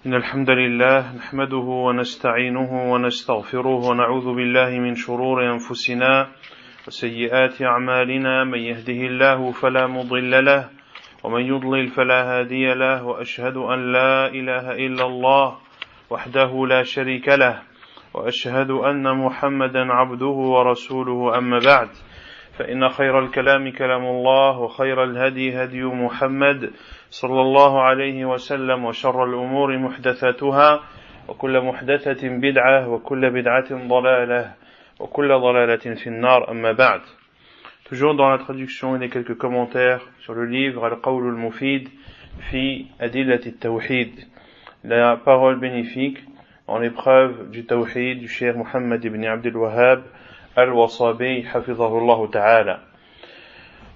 إن الحمد لله نحمده ونستعينه ونستغفره ونعوذ بالله من شرور أنفسنا وسيئات أعمالنا من يهده الله فلا مضل له ومن يضلل فلا هادي له وأشهد أن لا إله إلا الله وحده لا شريك له وأشهد أن محمدا عبده ورسوله أما بعد فإن خير الكلام كلام الله وخير الهدي هدي محمد صلى الله عليه وسلم وشر الأمور محدثاتها وكل محدثة بدعة وكل بدعة ضلالة وكل ضلالة في النار أما بعد. Toujours dans la traduction et les quelques commentaires sur le livre Al-Qawl al-Mufid fi Adillat al-Tawhid, la parole bénéfique en l'épreuve du Tawhid du Cheikh Muhammad ibn Abdul Wahhab al-Wasabi حفظه الله تعالى.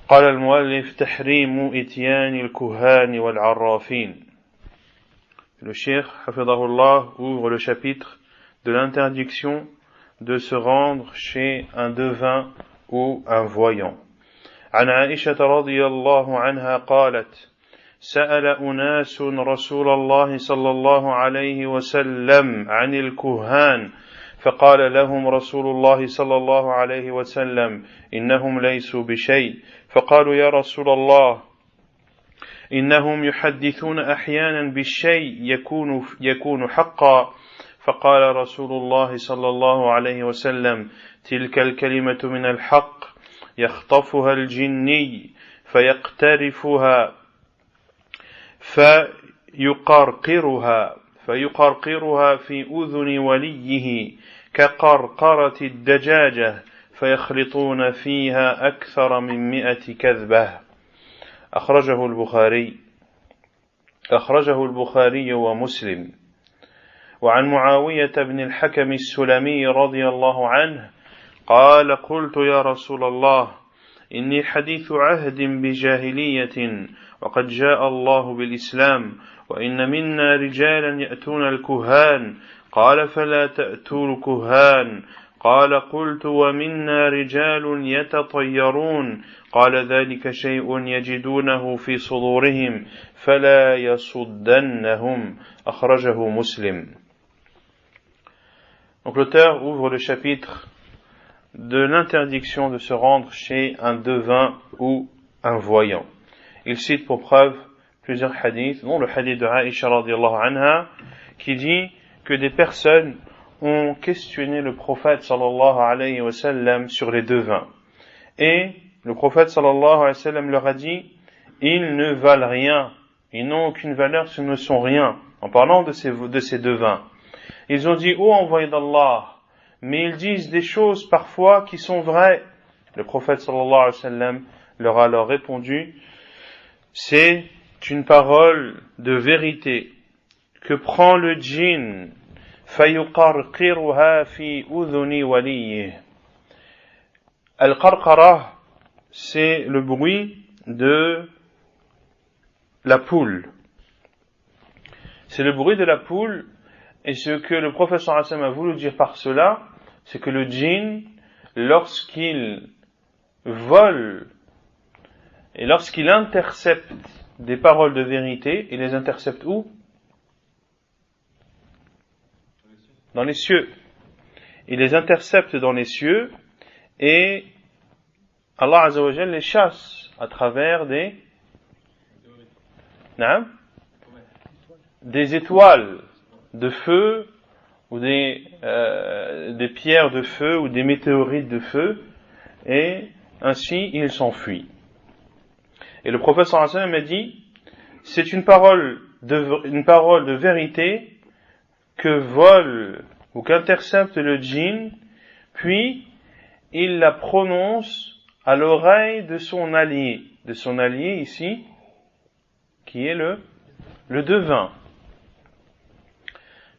قال المؤلف تحريم إتيان الكهان والعرافين. Le Cheikh حفظه الله ouvre le chapitre de l'interdiction de se rendre chez un devin ou un voyant. عن عائشة رضي الله عنها قالت سأل أناس رسول الله صلى الله عليه وسلم عن الكهان فقال لهم رسول الله صلى الله عليه وسلم إنهم ليسوا بشيء فقالوا يا رسول الله إنهم يحدثون أحيانا بالشيء يكون حقا فقال رسول الله صلى الله عليه وسلم تلك الكلمة من الحق يخطفها الجني فيقترفها فيقرقرها في أذن وليه كقرقرة الدجاجة فيخلطون فيها أكثر من 100 كذبة. أخرجه البخاري ومسلم. وعن معاوية بن الحكم السلمي رضي الله عنه قال قلت يا رسول الله إني حديث عهد بجاهلية وقد جاء الله بالإسلام وإن منا رجالا يأتون الكهان قال فلا تأتوا الكهان قال قلت ومنا رجال يتطيرون قال ذلك شيء يجدونه في صدورهم فلا يصدنهم أخرجه مسلم. Donc l'auteur ouvre le chapitre de l'interdiction de se rendre chez un devin ou un voyant. Il cite pour preuve plusieurs hadiths, dont le hadith de Aïcha radiyallahu anha, qui dit que des personnes ont questionné le prophète sallallahu alayhi wa sallam sur les devins. Et le prophète sallallahu alayhi wa sallam leur a dit, ils ne valent rien, ils n'ont aucune valeur, ce ne sont rien, en parlant de ces devins. Ils ont dit, ô envoyé d'Allah, mais ils disent des choses parfois qui sont vraies. Le prophète sallallahu alayhi wa sallam leur a alors répondu, c'est une parole de vérité que prend le djinn, fayuqarqiruha fi udhuni waliyih. Al-qarqara, c'est le bruit de la poule. C'est le bruit de la poule, et ce que le prophète sallallahu alayhi wa sallam a voulu dire par cela, c'est que le djinn, lorsqu'il vole et lorsqu'il intercepte des paroles de vérité, il les intercepte où? Dans les cieux. Il les intercepte dans les cieux et Allah Azza wa Jalla les chasse à travers des étoiles de feu ou des pierres de feu ou des météorites de feu, et ainsi il s'enfuit. Et le prophète sallallahu alayhi wa sallam a dit, c'est une parole de vérité que vole ou qu'intercepte le djinn, puis il la prononce à l'oreille de son allié ici, qui est le devin,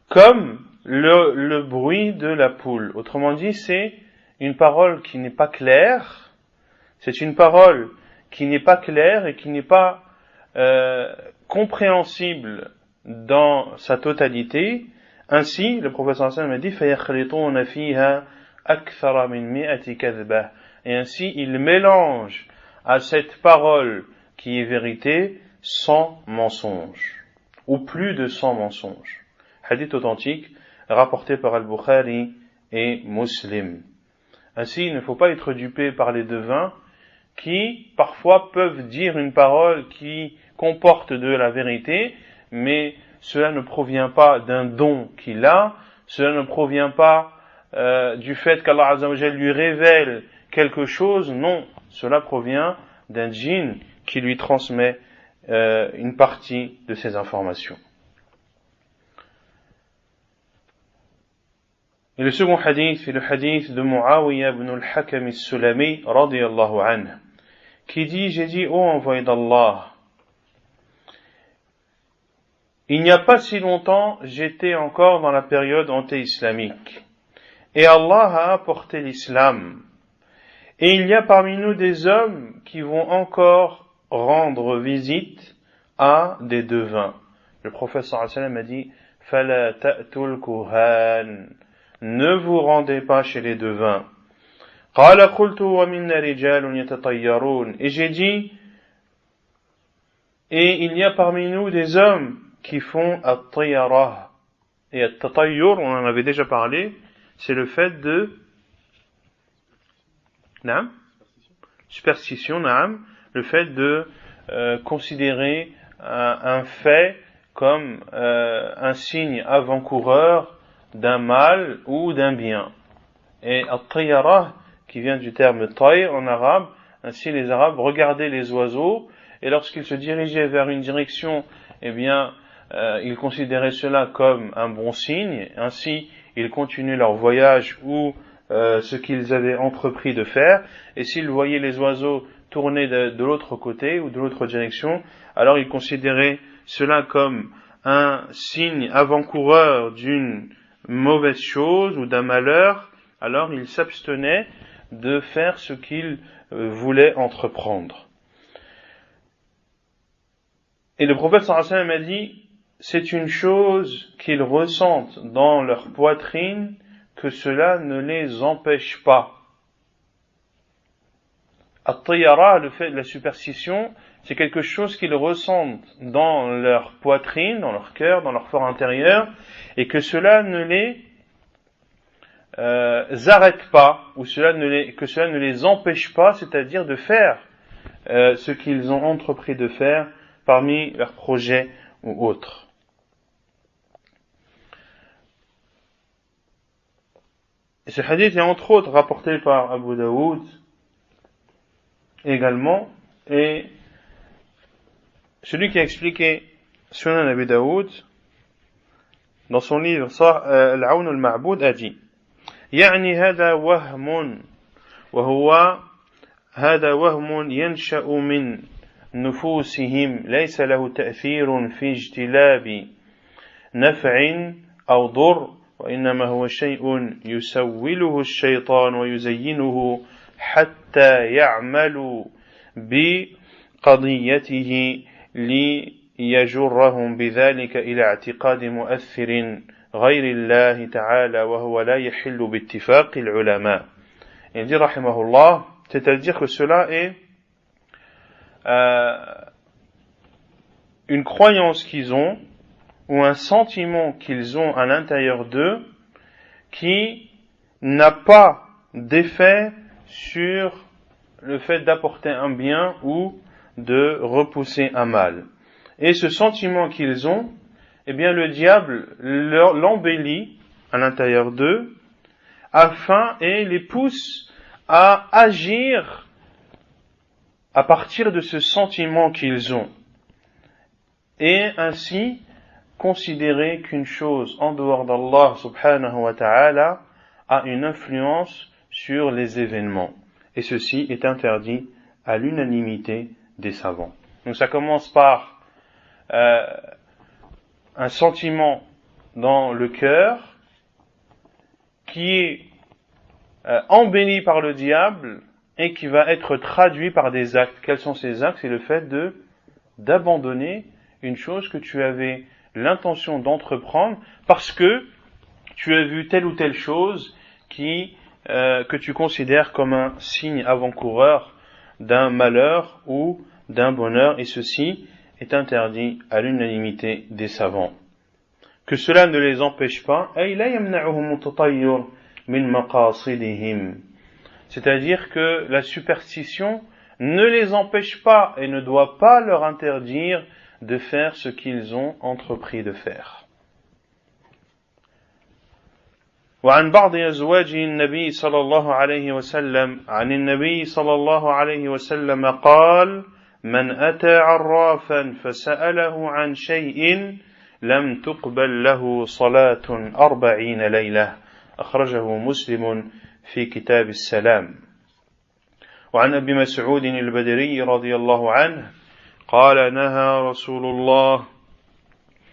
comme le bruit de la poule. Autrement dit, c'est une parole qui n'est pas claire, c'est une parole qui n'est pas claire et qui n'est pas compréhensible dans sa totalité. Ainsi, le prophète sallallahu alayhi wa sallam a dit فَيَخْلِطُونَ فِيهَا أَكْثَرَ مِنْ 100 كَذْبَةٍ. Et ainsi, il mélange à cette parole qui est vérité sans mensonge. ou plus de 100 mensonges. Hadith authentique rapporté par Al-Bukhari et Muslim. Ainsi, il ne faut pas être dupé par les devins qui, parfois, peuvent dire une parole qui comporte de la vérité, mais cela ne provient pas d'un don qu'il a, cela ne provient pas du fait qu'Allah Azza wa Jalla lui révèle quelque chose, non, cela provient d'un djinn qui lui transmet une partie de ces informations. Et le second hadith est le hadith de Muawiyah ibn al-Hakam al-Sulami radiyallahu anhu, qui dit, j'ai dit, ô envoyé d'Allah, il n'y a pas si longtemps, j'étais encore dans la période anté-islamique, et Allah a apporté l'islam, et il y a parmi nous des hommes qui vont encore rendre visite à des devins. Le prophète sallallahu alayhi wa sallam a dit, fala ta'tul kuhan, ne vous rendez pas chez les devins. Qala qultu wa minna rijalun yatatayyarun, et j'ai dit, et il y a parmi nous des hommes qui font at-tayyarah. Et at-tatayyur, on en avait déjà parlé, c'est le fait de Naam, superstition, naam, le fait de considérer un fait comme un signe avant-coureur d'un mal ou d'un bien. Et at-tayyarah, qui vient du terme tayr en arabe, ainsi les Arabes regardaient les oiseaux, et lorsqu'ils se dirigeaient vers une direction, eh bien, ils considéraient cela comme un bon signe, ainsi ils continuaient leur voyage ou ce qu'ils avaient entrepris de faire, et s'ils voyaient les oiseaux tourner de l'autre côté ou de l'autre direction, alors ils considéraient cela comme un signe avant-coureur d'une mauvaise chose ou d'un malheur, alors ils s'abstenaient de faire ce qu'ils voulaient entreprendre. Et le prophète sallallahu alayhi wa sallam a dit, c'est une chose qu'ils ressentent dans leur poitrine, que cela ne les empêche pas. At-tayyara, le fait de la superstition, c'est quelque chose qu'ils ressentent dans leur poitrine, dans leur cœur, dans leur fort intérieur, et que cela ne les arrête pas, ou que cela ne les empêche pas, c'est-à-dire de faire ce qu'ils ont entrepris de faire parmi leurs projets ou autres. Et ce hadith est entre autres rapporté par Abu Daoud également, et celui qui a expliqué Sunan Abi Daoud dans son livre Al-Awn al-Ma'boud a dit, يعني هذا وهم وهو هذا وهم ينشأ من نفوسهم ليس له تأثير في اجتلاب نفع أو ضر وإنما هو شيء يسوله الشيطان ويزينه حتى يعمل بقضيته ليجرهم بذلك إلى اعتقاد مؤثر غير الله تعالى وهو لا يحل باتفاق العلماء. Il dit rahimahullah, c'est-à-dire que cela est une croyance qu'ils ont ou un sentiment qu'ils ont à l'intérieur d'eux qui n'a pas d'effet sur le fait d'apporter un bien ou de repousser un mal. Et ce sentiment qu'ils ont, eh bien le diable l'embellit à l'intérieur d'eux et les pousse à agir à partir de ce sentiment qu'ils ont. Et ainsi considérer qu'une chose en dehors d'Allah subhanahu wa ta'ala a une influence sur les événements. Et ceci est interdit à l'unanimité des savants. Donc ça commence par un sentiment dans le cœur qui est embelli par le diable et qui va être traduit par des actes. Quels sont ces actes? C'est le fait d'abandonner une chose que tu avais l'intention d'entreprendre parce que tu as vu telle ou telle chose que tu considères comme un signe avant-coureur d'un malheur ou d'un bonheur, et ceci est interdit à l'unanimité des savants. Que cela ne les empêche pas, c'est-à-dire que la superstition ne les empêche pas et ne doit pas leur interdire de faire ce qu'ils ont entrepris de faire. وعن بعض أزواج النبي صلى الله عليه وسلم عن النبي صلى الله عليه وسلم قال من أتى عرافا فسأله عن شيء لم تقبل له صلاة 40 ليلة أخرجه مسلم في كتاب السلام. وعن أبي مسعود البدري رضي الله عنه قال نهى رسول الله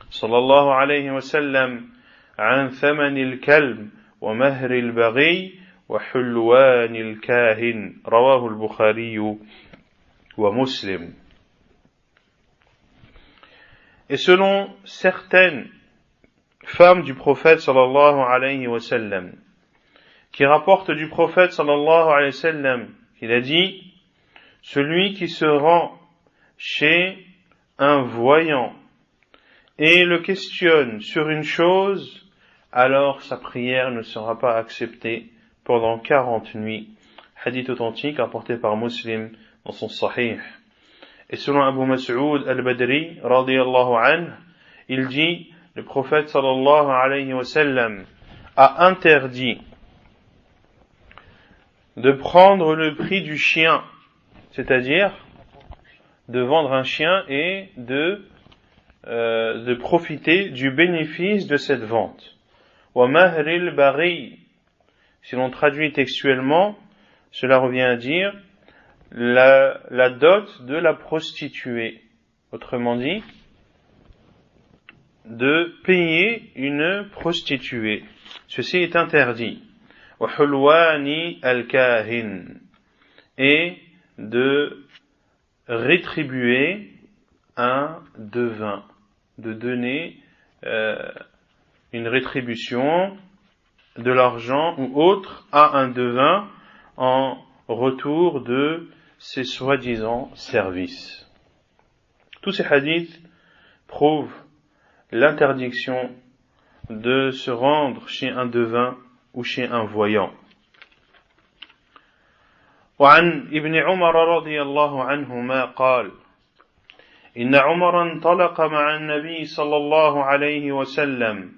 صلى الله عليه وسلم عن ثمن الكلب ومهر البغي وحلوان الكاهن رواه البخاري ومسلم. Et selon certaines femmes du prophète sallallahu alayhi wa sallam, qui rapportent du prophète sallallahu alayhi wa sallam, qu'il a dit, celui qui se rend chez un voyant et le questionne sur une chose, alors sa prière ne sera pas acceptée pendant 40 nuits. Hadith authentique apporté par Muslim dans son Sahih. Et selon Abu Mas'ud al-Badri, radiyallahu anhu, il dit, le prophète sallallahu alayhi wa sallam a interdit de prendre le prix du chien, c'est-à-dire de vendre un chien et de profiter du bénéfice de cette vente. Wa mahril baghi, si l'on traduit textuellement, cela revient à dire la dot de la prostituée, autrement dit, de payer une prostituée. Ceci est interdit. Wa hulwani al-kahin, et de rétribuer un devin, de donner une rétribution de l'argent ou autre à un devin en retour de ses soi-disant services. Tous ces hadiths prouvent l'interdiction de se rendre chez un devin ou chez un voyant. وعن ابن عمر رضي الله عنهما قال إن عمر انطلق مع النبي صلى الله عليه وسلم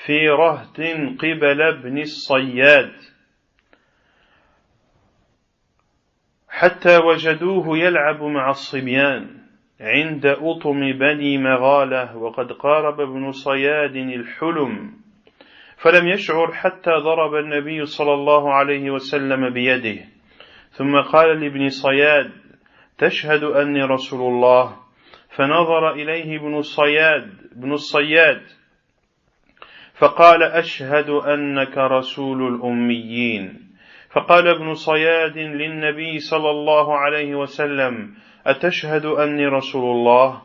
في رهط قبل ابن الصياد حتى وجدوه يلعب مع الصبيان عند أطم بني مغالة وقد قارب ابن صياد الحلم فلم يشعر حتى ضرب النبي صلى الله عليه وسلم بيده ثم قال لابن صياد تشهد أني رسول الله فنظر إليه ابن الصياد فقال أشهد أنك رسول الأميين فقال ابن صياد للنبي صلى الله عليه وسلم أتشهد أني رسول الله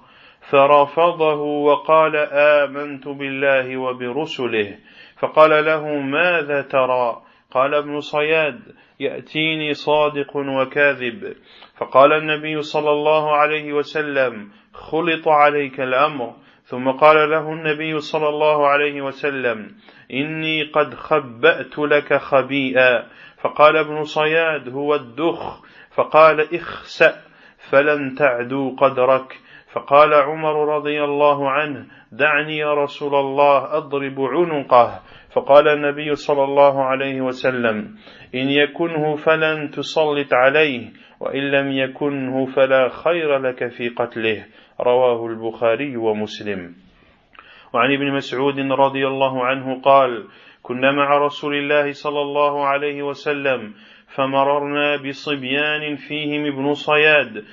فرفضه وقال آمنت بالله وبرسله فقال له ماذا ترى قال ابن صياد يأتيني صادق وكاذب فقال النبي صلى الله عليه وسلم خلط عليك الأمر ثم قال له النبي صلى الله عليه وسلم إني قد خبأت لك خبيئا فقال ابن صياد هو الدخ فقال اخسأ فلن تعدو قدرك فقال عمر رضي الله عنه دعني يا رسول الله أضرب عنقه فقال النبي صلى الله عليه وسلم إن يكنه فلن تسلط عليه وإن لم يكنه فلا خير لك في قتله رواه البخاري ومسلم. وعن ابن مسعود رضي الله عنه قال كنا مع رسول الله صلى الله عليه وسلم فمررنا بصبيان فيهم ابن صياد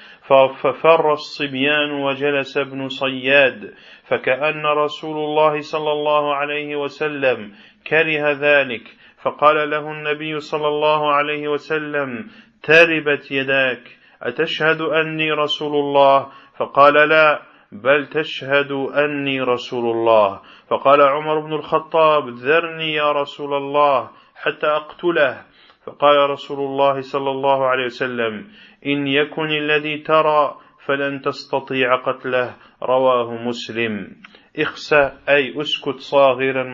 ففر الصبيان وجلس ابن صياد فكأن رسول الله صلى الله عليه وسلم كره ذلك فقال له النبي صلى الله عليه وسلم تربت يداك أتشهد أني رسول الله فقال لا بل تشهد أني رسول الله فقال عمر بن الخطاب ذرني يا رسول الله حتى أقتله فقال رسول الله صلى الله عليه وسلم إن يكن الذي ترى فلن تستطيع قتله رواه مسلم. اخسأ أي اسكت صاغرا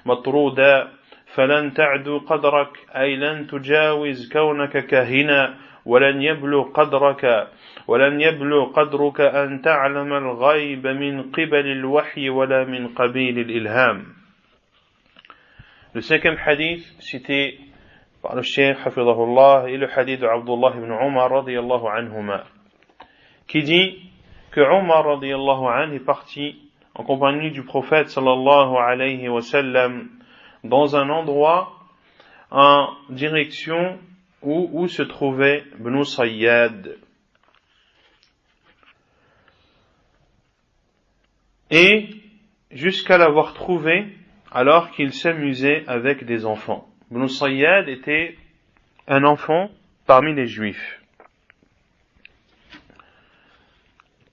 مطرودا فلن تعدو قدرك أي لن تجاوز كونك كاهنا ولن يبلغ قدرك أن تعلم الغيب من قبل الوحي ولا من قبيل الإلهام. Le cinquième hadith cité par le cheikh hafidhahullah est le hadith de Abdullah ibn Umar radiyallahu anhuma qui dit que Umar radiyallahu anhu est parti en compagnie du prophète sallallahu alayhi wa sallam dans un endroit en direction où se trouvait Ibn Sayyad. Et jusqu'à l'avoir trouvé alors qu'il s'amusait avec des enfants. Ibn Sayyad était un enfant parmi les Juifs.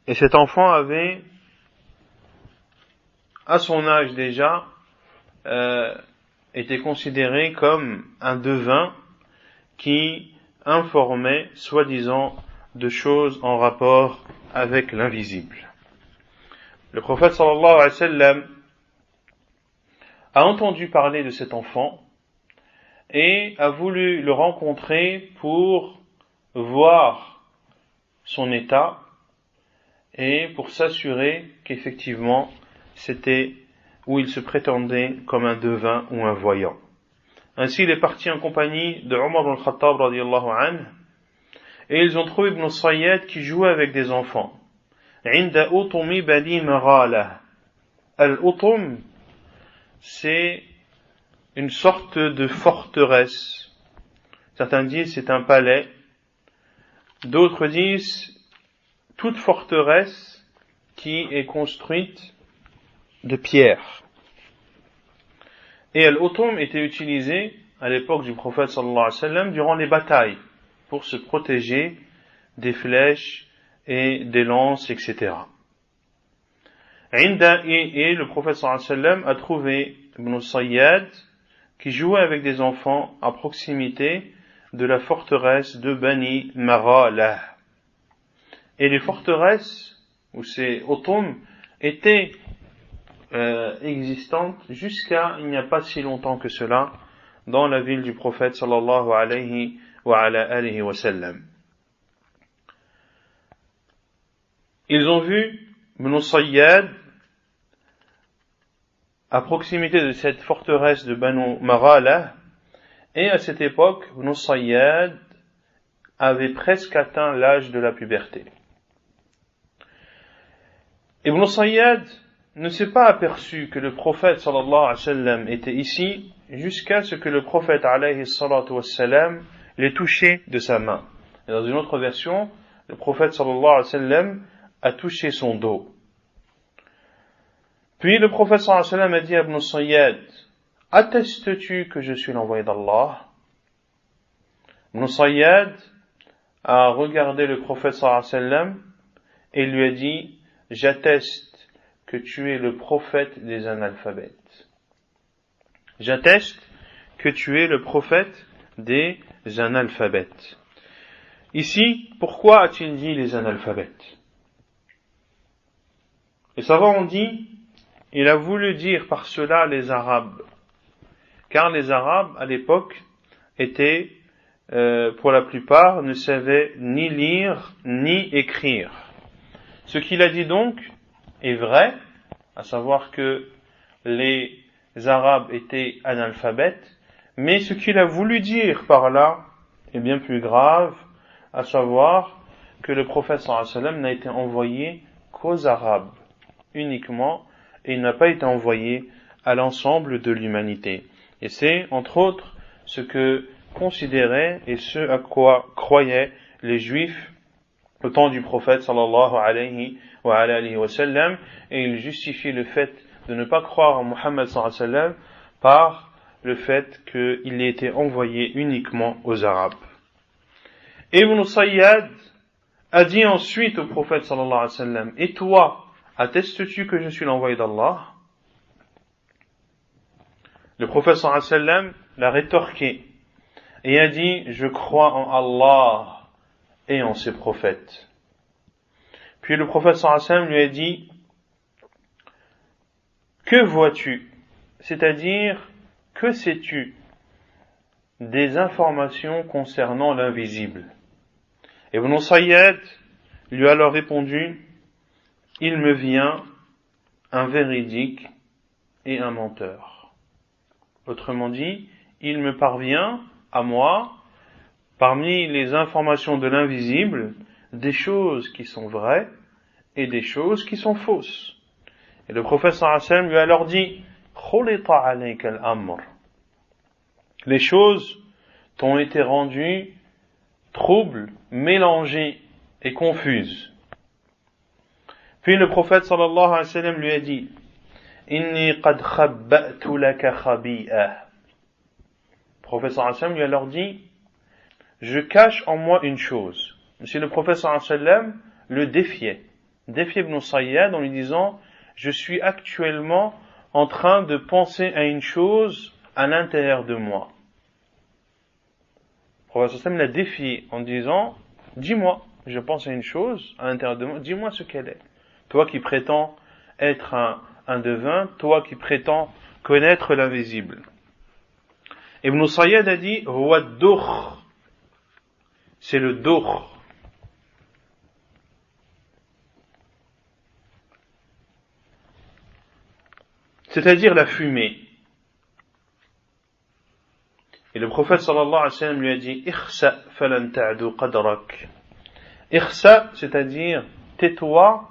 Et cet enfant avait, à son âge déjà, était considéré comme un devin qui informait, soi-disant, de choses en rapport avec l'invisible. Le prophète sallallahu alayhi wa sallam a entendu parler de cet enfant et a voulu le rencontrer pour voir son état et pour s'assurer qu'effectivement c'était où il se prétendait comme un devin ou un voyant. Ainsi il est parti en compagnie de Omar ibn al-Khattab radiyallahu anhu et ils ont trouvé Ibn Sayyad qui jouait avec des enfants. عند أطم بني مغالة. Al-Utum, c'est une sorte de forteresse. Certains disent c'est un palais. D'autres disent toute forteresse qui est construite de pierre. Et Al-Utum était utilisé à l'époque du prophète sallallahu alayhi wa sallam durant les batailles pour se protéger des flèches et des lances, etc. Et le prophète sallallahu alayhi wa sallam a trouvé Ibn Sayyad qui jouait avec des enfants à proximité de la forteresse de Bani Maghalah. Et les forteresses, ou ces Utum, étaient existantes jusqu'à il n'y a pas si longtemps que cela dans la ville du prophète sallallahu alayhi wa sallam. Ils ont vu Ibn Sayyad à proximité de cette forteresse de Banu Maghalah, et à cette époque, Ibn Sayyad avait presque atteint l'âge de la puberté. Ibn Sayyad ne s'est pas aperçu que le prophète sallallahu alayhi wa sallam était ici jusqu'à ce que le prophète alayhi salatu wa sallam l'ait touché de sa main. Et dans une autre version, le prophète sallallahu alayhi wa sallam a touché son dos. Puis le prophète sallallahu alayhi wa sallam a dit à Ibn Sayyad, attestes-tu que je suis l'envoyé d'Allah? Ibn Sayyad a regardé le prophète sallallahu alayhi wa sallam et lui a dit, j'atteste que tu es le prophète des analphabètes. J'atteste que tu es le prophète des analphabètes. Ici, pourquoi a-t-il dit les analphabètes? Les savants ont dit, il a voulu dire par cela les Arabes, car les Arabes à l'époque étaient, pour la plupart, ne savaient ni lire ni écrire. Ce qu'il a dit donc est vrai, à savoir que les Arabes étaient analphabètes, mais ce qu'il a voulu dire par là est bien plus grave, à savoir que le prophète sallallahu alayhi wa sallam n'a été envoyé qu'aux Arabes uniquement, et il n'a pas été envoyé à l'ensemble de l'humanité. Et c'est, entre autres, ce que considéraient et ce à quoi croyaient les Juifs au temps du prophète sallallahu alayhi wa sallam, et ils justifient le fait de ne pas croire en Muhammad sallallahu alayhi wa sallam par le fait qu'il ait été envoyé uniquement aux Arabes. Et Ibn Sayyad a dit ensuite au prophète sallallahu alayhi wa sallam, et toi, attestes-tu que je suis l'envoyé d'Allah? Le prophète sallallahu alayhi wa sallam l'a rétorqué et a dit, je crois en Allah et en ses prophètes. Puis le prophète sallallahu alayhi wa sallam lui a dit, que vois-tu? C'est-à-dire, que sais-tu des informations concernant l'invisible? Ibn Sayyad lui a alors répondu, il me vient un véridique et un menteur. Autrement dit, il me parvient à moi, parmi les informations de l'invisible, des choses qui sont vraies et des choses qui sont fausses. Et le prophète sallallahu alayhi wa sallam lui a alors dit, khulita alayka al-amr. Les choses t'ont été rendues troubles, mélangées et confuses. Puis le prophète sallallahu alayhi wa sallam lui a dit, inni qad khabba'tu laka khabi'a. Le prophète sallallahu alayhi wa sallam lui a alors dit, je cache en moi une chose. Monsieur le prophète sallallahu alayhi wa sallam le défiait Ibn Sayyad en lui disant, je suis actuellement en train de penser à une chose à l'intérieur de moi. Le prophète sallallahu alayhi wa sallam l'a défié en disant, dis-moi, je pense à une chose à l'intérieur de moi, dis-moi ce qu'elle est. Toi qui prétends être un devin, toi qui prétends connaître l'invisible. Ibn Sayyad a dit, huwa ad-dukh. C'est le dukh. C'est-à-dire la fumée. Et le prophète sallallahu alayhi wa sallam lui a dit, ikhsa falan ta'du qadrak. Ikhsa, c'est-à-dire tais-toi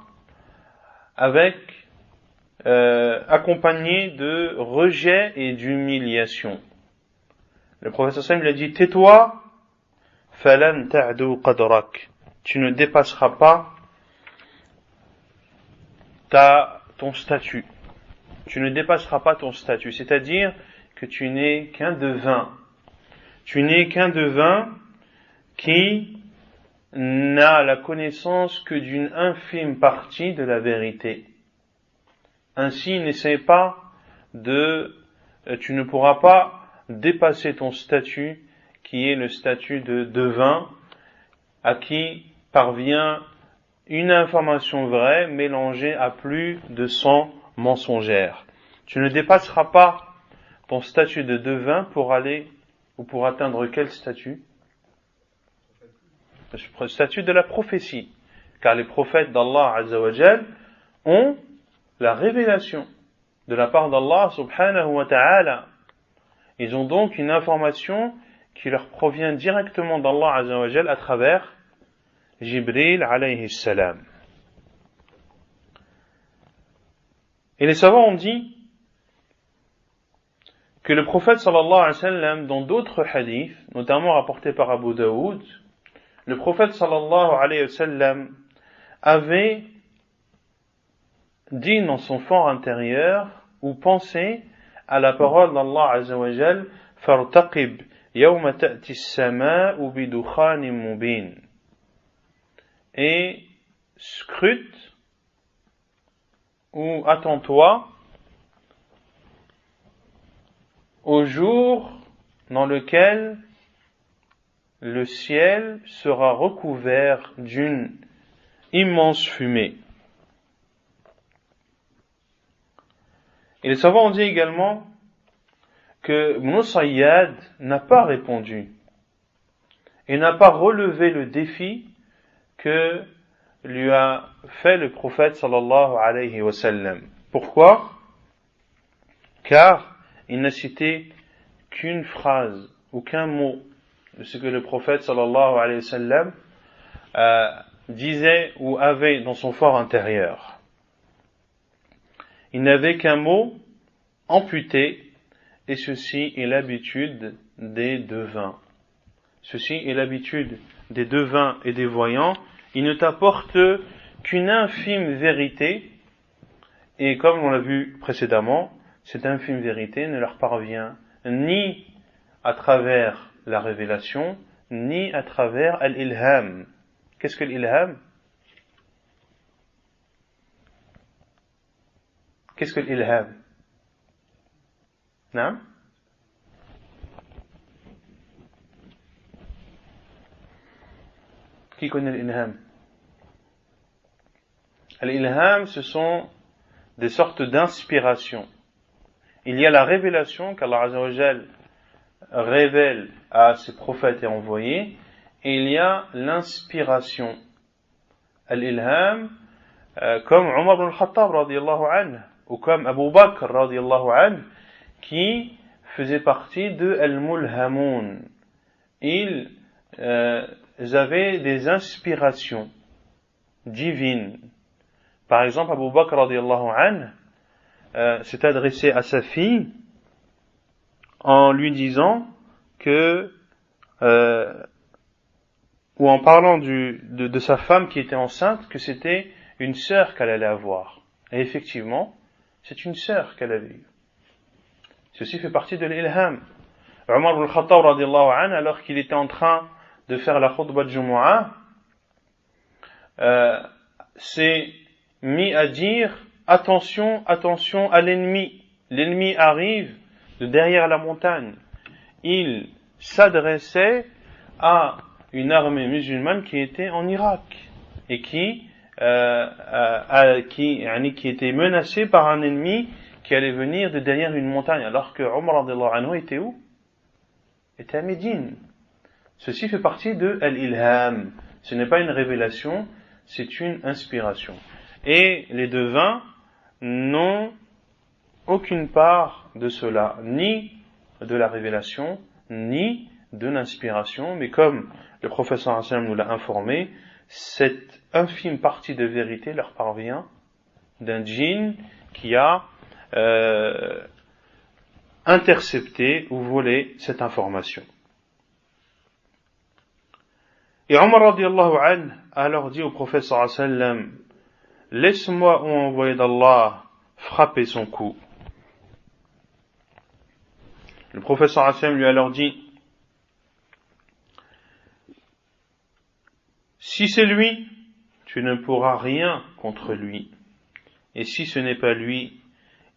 avec accompagné de rejet et d'humiliation. Le prophète sallallahu alayhi wa sallam lui a dit, tais-toi, falan ta'du qadrak. Tu ne dépasseras pas ton statut. Tu ne dépasseras pas ton statut, c'est-à-dire que tu n'es qu'un devin. Tu n'es qu'un devin qui n'a la connaissance que d'une infime partie de la vérité. Ainsi, n'essaie pas tu ne pourras pas dépasser ton statut, qui est le statut de devin, à qui parvient une information vraie mélangée à plus de 100 mensongères. Tu ne dépasseras pas ton statut de devin pour aller ou pour atteindre quel statut? Le statut de la prophétie. Car les prophètes d'Allah Azza wa Jal ont la révélation de la part d'Allah subhanahu wa ta'ala. Ils ont donc une information qui leur provient directement d'Allah Azza wa Jal à travers Jibril alayhi salam. Et les savants ont dit que le prophète sallallahu alayhi wa sallam, dans d'autres hadiths, notamment rapportés par Abu Daoud, le prophète sallallahu alayhi wa sallam avait dit dans son fort intérieur ou pensé à la parole d'Allah azza wa jal, fartaqib yawma ta'ti as-sama'u bi dukhanin mubin. Et scrute ou attends-toi au jour dans lequel le ciel sera recouvert d'une immense fumée. Et les savants ont dit également que Ibn Sayyad n'a pas répondu et n'a pas relevé le défi que lui a fait le prophète sallallahu alayhi wa sallam. Pourquoi? Car il n'a cité qu'une phrase ou qu'un mot de ce que le prophète sallallahu alayhi wa sallam disait ou avait dans son fort intérieur. Il n'avait qu'un mot amputé, et ceci est l'habitude des devins. Ceci est l'habitude des devins et des voyants. Ils ne t'apportent qu'une infime vérité, et comme on l'a vu précédemment, cette infime vérité ne leur parvient ni à travers la révélation, ni à travers l'ilham. Qu'est-ce que l'ilham? Qu'est-ce que l'ilham? Non? Qui connaît l'ilham? Al-ilham, ce sont des sortes d'inspiration. Il y a la révélation qu'Allah Azza wa Jal révèle à ses prophètes et envoyés, et il y a l'inspiration. Al-ilham, comme Omar ibn al-Khattab radiyallahu anhu, ou comme Abu Bakr radiyallahu anhu, qui faisait partie de Al-Mulhamoun. Ils avaient des inspirations divines. Par exemple, Abu Bakr radiyallahu anhu s'est adressé à sa fille en lui disant que, ou en parlant de sa femme qui était enceinte, que c'était une sœur qu'elle allait avoir. Et effectivement, c'est une sœur qu'elle avait eue. Ceci fait partie de l'ilham. Omar ibn al-Khattab radiyallahu anhu, alors qu'il était en train de faire la khutbah de Jumu'ah, s'est mis à dire attention, attention à l'ennemi. L'ennemi arrive de derrière la montagne. Il s'adressait à une armée musulmane qui était en Irak et qui était menacée par un ennemi qui allait venir de derrière une montagne, alors que Omar radiyallahu anhu était où? Était à Médine. Ceci fait partie de Al-Ilham. Ce n'est pas une révélation, c'est une inspiration. Et les devins n'ont aucune part de cela, ni de la révélation, ni de l'inspiration, mais comme le prophète sallallahu alayhi wa sallam nous l'a informé, cette infime partie de vérité leur parvient d'un djinn qui a intercepté ou volé cette information. Et Omar radiyallahu anhu a alors dit au prophète sallallahu alayhi wa sallam, laisse-moi, ô envoyé d'Allah, frapper son cou. Le prophète sallallahu alayhi wa sallam lui a alors dit, si c'est lui, tu ne pourras rien contre lui. Et si ce n'est pas lui,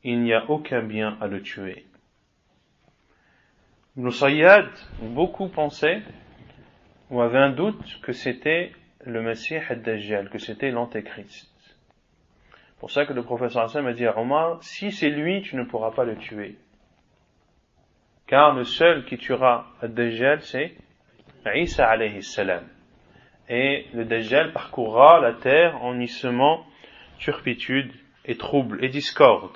il n'y a aucun bien à le tuer. Ibn Sayyad, beaucoup pensaient, ou avaient un doute, que c'était le Messie ad-Dajjal, que c'était l'Antéchrist. C'est pour ça que le prophète sallallahu alayhi wa sallam a dit à Omar, si c'est lui, tu ne pourras pas le tuer. Car le seul qui tuera ad-Dajjal, c'est Isa alayhi salam. Et le Dajjal parcourra la terre en y semant turpitude et trouble et discorde.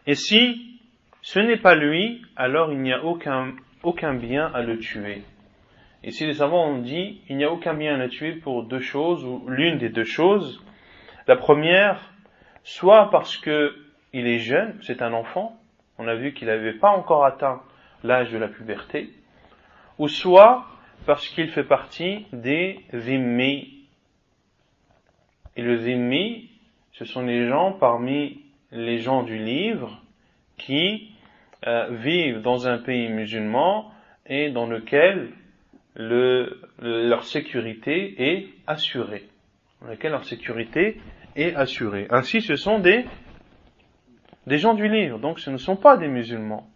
Et si ce n'est pas lui, alors il n'y a aucun bien à le tuer. Ici les savants ont dit, il n'y a aucun bien à le tuer pour deux choses, ou l'une des deux choses. La première, soit parce que il est jeune, c'est un enfant, on a vu qu'il n'avait pas encore atteint l'âge de la puberté, ou soit parce qu'il fait partie des zimmi. Et le zimmi, ce sont les gens parmi les gens du livre qui vivent dans un pays musulman et dans lequel leur sécurité est assurée. Dans lequel leur sécurité est assurée. Ainsi, ce sont des gens du livre, donc ce ne sont pas des musulmans.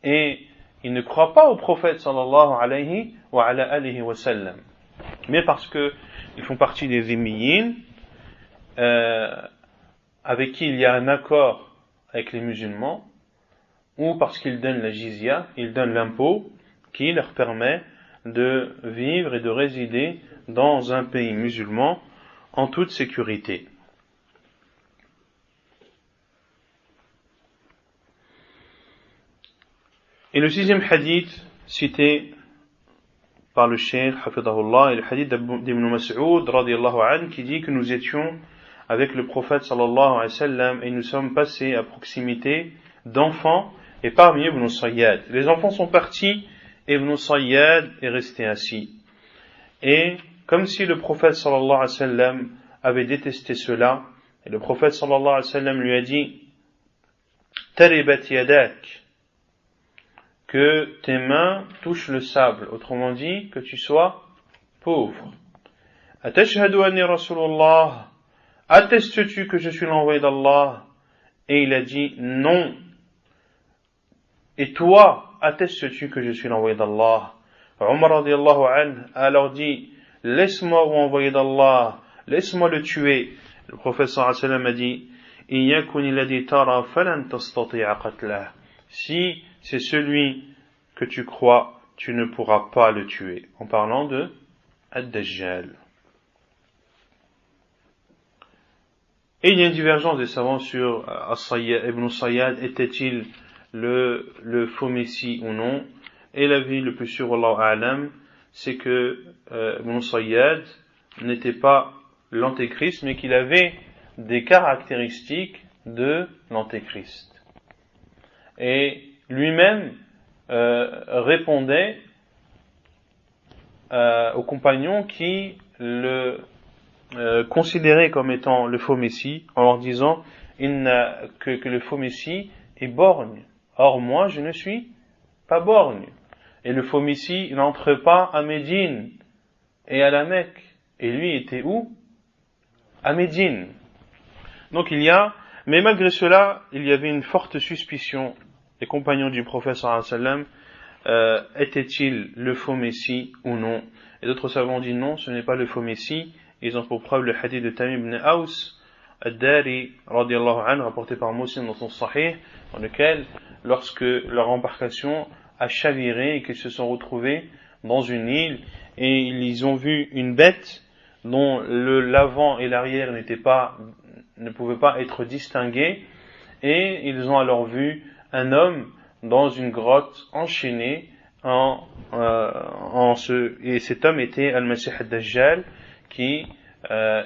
Et ils ne croient pas au prophète sallallahu alayhi wa sallam. Mais parce que ils font partie des zimmiyin, avec qui il y a un accord avec les musulmans, ou parce qu'ils donnent la jizya, ils donnent l'impôt qui leur permet de vivre et de résider dans un pays musulman en toute sécurité. Et le sixième hadith cité par le cheikh hafidahullah est le hadith d'Ibn Mas'ud radiyallahu anhu qui dit que nous étions avec le prophète sallallahu alayhi wa sallam et nous sommes passés à proximité d'enfants et parmi eux Ibn Sayyad. Les enfants sont partis et Ibn Sayyad est resté assis. Et comme si le prophète sallallahu alayhi wa sallam avait détesté cela, et le prophète sallallahu alayhi wa sallam lui a dit Taribat yadak, que tes mains touchent le sable, autrement dit, que tu sois pauvre. Atashhadu anni Rasulullah, attestes-tu que je suis l'envoyé d'Allah? Et il a dit non. Et toi, attestes-tu que je suis l'envoyé d'Allah? Omar radiyallahu anhu a alors dit, laisse-moi, ô envoyé d'Allah, laisse-moi le tuer. Le prophète sallallahu alayhi wa sallam a dit, in yakun alladhi tara falan tastati'a qatlah. Si c'est celui que tu crois, tu ne pourras pas le tuer. En parlant de Ad-Dajjal. Et il y a une divergence des savants sur Ibn Sayyad, était-il le faux messie ou non? Et l'avis le plus sûr, Wallahu a'lam, c'est que Ibn Sayyad n'était pas l'antéchrist, mais qu'il avait des caractéristiques de l'antéchrist. Et lui-même répondait aux compagnons qui le considéraient comme étant le faux messie, en leur disant que le faux messie est borgne. Or moi je ne suis pas borgne. Et le faux messie n'entre pas à Médine et à la Mecque. Et lui était où? À Médine. Donc mais malgré cela, il y avait une forte suspicion. Les compagnons du prophète sallallahu alayhi wa sallam, était-il le faux messie ou non? Et d'autres savants ont dit non, ce n'est pas le faux messie. Ils ont pour preuve le hadith de Tamim ibn Aus ad-Dari radiyallahu anhu, rapporté par Muslim dans son Sahih, dans lequel, lorsque leur embarcation a chaviré et qu'ils se sont retrouvés dans une île et ils ont vu une bête dont l'avant et l'arrière ne pouvaient pas être distingués, et ils ont alors vu un homme dans une grotte enchaîné et cet homme était Al-Masih ad-Dajjal, qui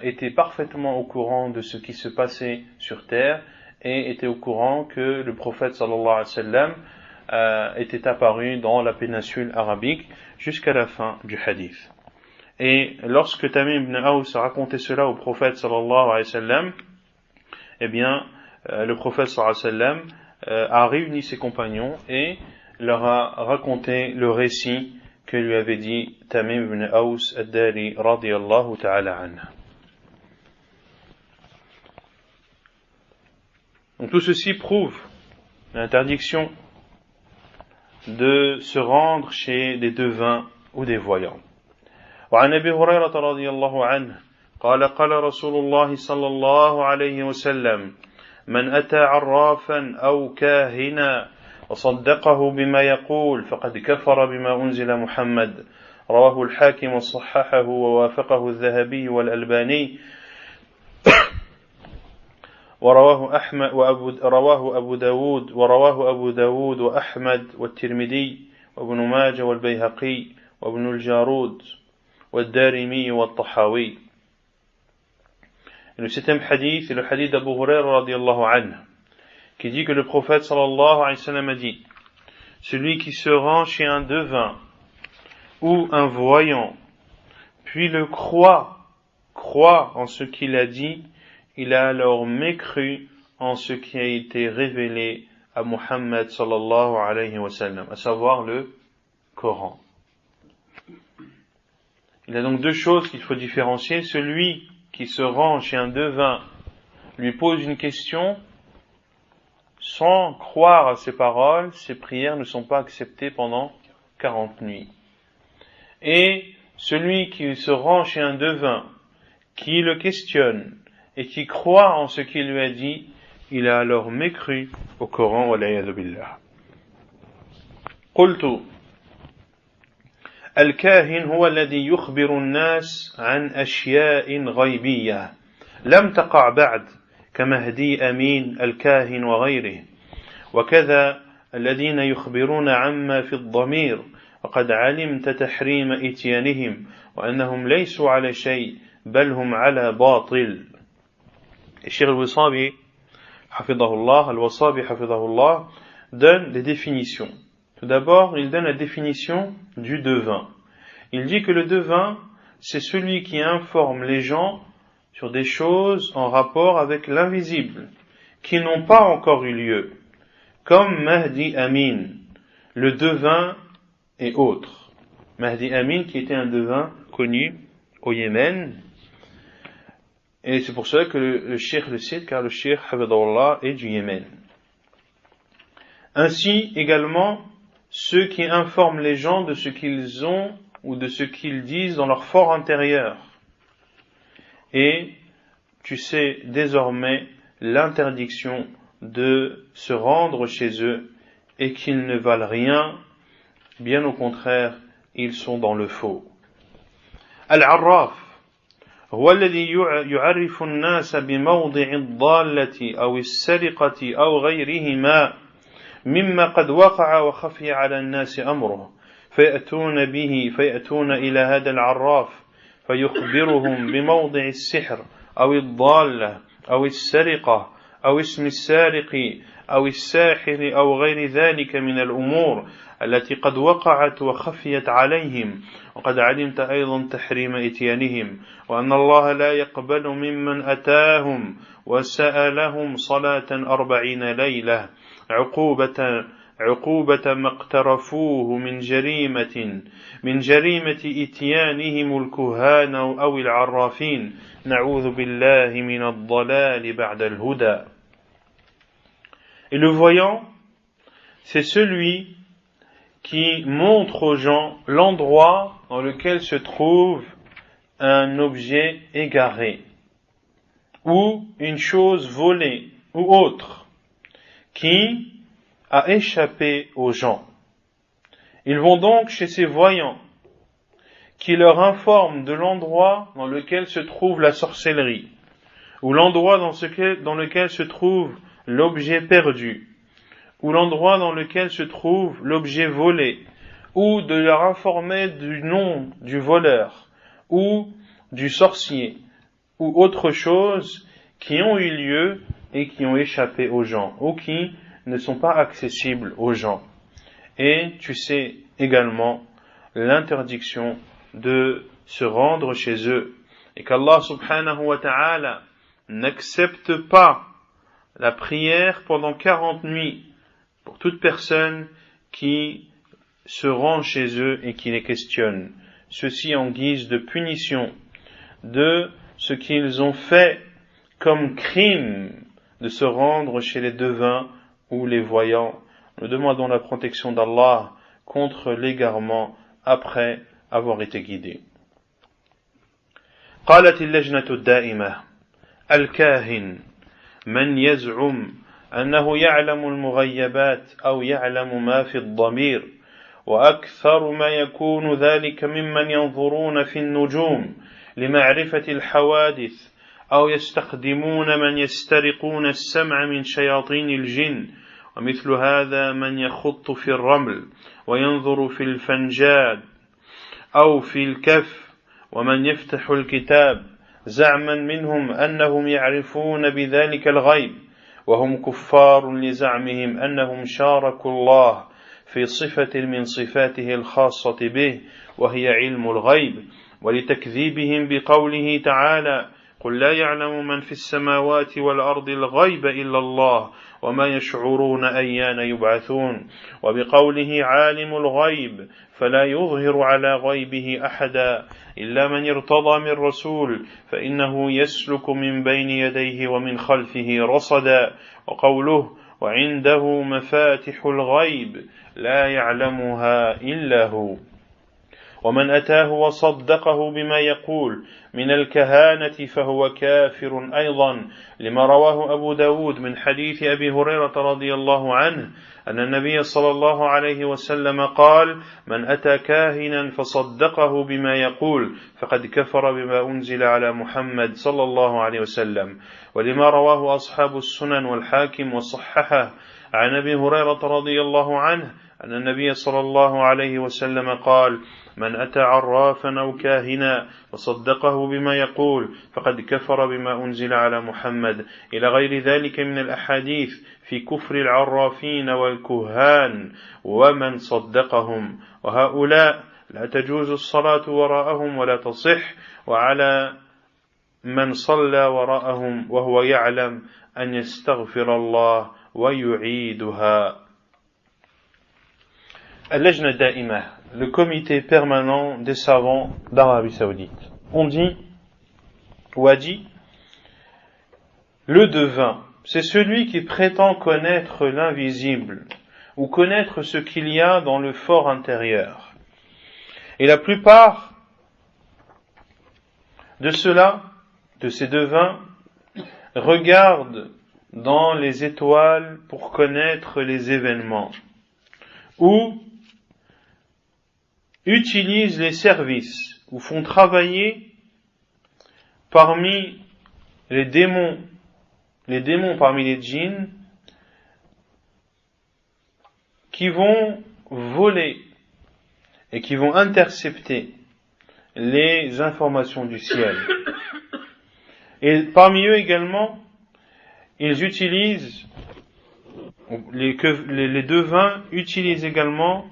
était parfaitement au courant de ce qui se passait sur terre et était au courant que le prophète sallallahu alayhi wa sallam était apparu dans la péninsule arabique jusqu'à la fin du hadith. Et lorsque Tamim ibn Aus a raconté cela au prophète sallallahu alayhi wa sallam, eh bien le prophète sallallahu alayhi wa sallam a réuni ses compagnons et leur a raconté le récit que lui avait dit Tamim ibn Aus ad-Dari radiyallahu ta'ala anhu. Donc tout ceci prouve l'interdiction de se rendre chez des devins ou des voyants. وعن أبي هريرة رضي الله عنه قال قال رسول الله صلى الله عليه وسلم من أتى عرافا أو كاهنا وصدقه بما يقول فقد كفر بما أنزل محمد رواه الحاكم وصححه ووافقه الذهبي والألباني رواه أبو داود وأحمد والترمذي وابن ماجه والبيهقي وابن الجارود والدارمي والطحاوي. Le septième hadith est le hadith d'Abu Hurayra radiyallahu anhu, qui dit que le prophète sallallahu alayhi wa sallam a dit: celui qui se rend chez un devin ou un voyant, puis le croit en ce qu'il a dit, il a alors mécru en ce qui a été révélé à Muhammad sallallahu alayhi wa sallam, à savoir le Coran. Il y a donc deux choses qu'il faut différencier. Celui qui se rend chez un devin, lui pose une question, sans croire à ses paroles, ses prières ne sont pas acceptées pendant 40 nuits. Et celui qui se rend chez un devin, qui le questionne et qui croit en ce qu'il lui a dit, il a alors mécru au Coran. Wal'iyadhu billah. قلت الكاهن هو الذي يخبر الناس عن أشياء غيبية لم تقع بعد كمهدي أمين الكاهن وغيره، وكذا الذين يخبرون عما في الضمير وقد علمت تحريم إتيانهم وأنهم ليسوا على شيء بل هم على باطل. الشيخ الوصابي حفظه الله donne des définitions. Tout d'abord, il donne la définition du devin. Il dit que le devin, c'est celui qui informe les gens sur des choses en rapport avec l'invisible, qui n'ont pas encore eu lieu, comme Mahdi Amin, le devin et autres. Mahdi Amin qui était un devin connu au Yémen, et c'est pour cela que le cheikh le cite, car le cheikh Hafidahullah est du Yémen. Ainsi également ceux qui informent les gens de ce qu'ils ont ou de ce qu'ils disent dans leur fort intérieur. Et tu sais désormais l'interdiction de se rendre chez eux et qu'ils ne valent rien, bien au contraire, ils sont dans le faux. Al-Arraf هو الذي يعرف الناس بموضع الضالة أو السرقة أو غيرهما مما قد وقع وخفي على الناس أمره فيأتون إلى هذا العراف فيخبرهم بموضع السحر أو الضالة أو السرقة أو اسم السارق أو الساحر أو غير ذلك من الأمور التي قد وقعت وخفيت عليهم وقد علمت أيضا تحريم إتيانهم وأن الله لا يقبل ممن أتاهم وسألهم صلاة 40 ليلة عقوبة ما اقترفوه من جريمة إتيانهم الكهان أو العرافين نعوذ بالله من الضلال بعد الهدى. Et le voyant, c'est celui qui montre aux gens l'endroit dans lequel se trouve un objet égaré ou une chose volée ou autre qui a échappé aux gens. Ils vont donc chez ces voyants qui leur informent de l'endroit dans lequel se trouve la sorcellerie ou l'endroit dans lequel se trouve l'objet perdu ou l'endroit dans lequel se trouve l'objet volé, ou de leur informer du nom du voleur, ou du sorcier, ou autre chose qui ont eu lieu et qui ont échappé aux gens, ou qui ne sont pas accessibles aux gens. Et tu sais également l'interdiction de se rendre chez eux, et qu'Allah subhanahu wa ta'ala n'accepte pas la prière pendant 40 nuits pour toute personne qui se rend chez eux et qui les questionne. Ceci en guise de punition de ce qu'ils ont fait comme crime de se rendre chez les devins ou les voyants. Nous demandons la protection d'Allah contre l'égarement après avoir été guidés. قالت اللجنة الدائمة الكاهن من يزعم أنه يعلم المغيبات أو يعلم ما في الضمير وأكثر ما يكون ذلك ممن ينظرون في النجوم لمعرفة الحوادث أو يستخدمون من يسترقون السمع من شياطين الجن ومثل هذا من يخط في الرمل وينظر في الفنجاد أو في الكف ومن يفتح الكتاب زعما منهم أنهم يعرفون بذلك الغيب وهم كفار لزعمهم أنهم شاركوا الله في صفة من صفاته الخاصة به وهي علم الغيب ولتكذيبهم بقوله تعالى قل لا يعلم من في السماوات والأرض الغيب إلا الله وما يشعرون أيان يبعثون وبقوله عالم الغيب فلا يظهر على غيبه أحدا إلا من ارتضى من رسول فإنه يسلك من بين يديه ومن خلفه رصدا وقوله وعنده مفاتح الغيب لا يعلمها إلا هو ومن أتاه وصدقه بما يقول من الكهانة فهو كافر أيضا لما رواه أبو داود من حديث أبي هريرة رضي الله عنه أن النبي صلى الله عليه وسلم قال من أتى كاهنا فصدقه بما يقول فقد كفر بما أنزل على محمد صلى الله عليه وسلم ولما رواه أصحاب السنن والحاكم وصححه عن أبي هريرة رضي الله عنه أن النبي صلى الله عليه وسلم قال من أتى عرافا أو كاهنا وصدقه بما يقول فقد كفر بما أنزل على محمد إلى غير ذلك من الأحاديث في كفر العرافين والكهان ومن صدقهم وهؤلاء لا تجوز الصلاة وراءهم ولا تصح وعلى من صلى وراءهم وهو يعلم أن يستغفر الله ويعيدها. Al-Lajna Da'imah, le comité permanent des savants d'Arabie Saoudite. On dit, ou a dit, le devin, c'est celui qui prétend connaître l'invisible, ou connaître ce qu'il y a dans le fort intérieur. Et la plupart de ceux-là de ces devins regarde dans les étoiles pour connaître les événements, ou utilisent les services, ou font travailler parmi les démons parmi les djinns, qui vont voler et qui vont intercepter les informations du ciel. Et parmi eux également, ils utilisent, les devins utilisent également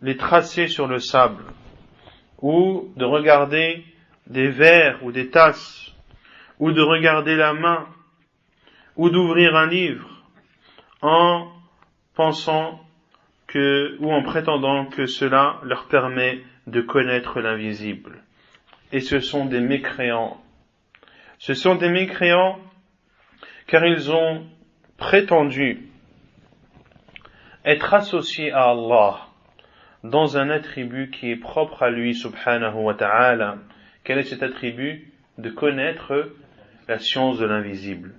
les tracés sur le sable, ou de regarder des verres ou des tasses, ou de regarder la main, ou d'ouvrir un livre, en pensant ou en prétendant que cela leur permet de connaître l'invisible. Et ce sont des mécréants. Ce sont des mécréants car ils ont prétendu être associés à Allah dans un attribut qui est propre à lui subhanahu wa ta'ala. Quel est cet attribut? De connaître la science de l'invisible.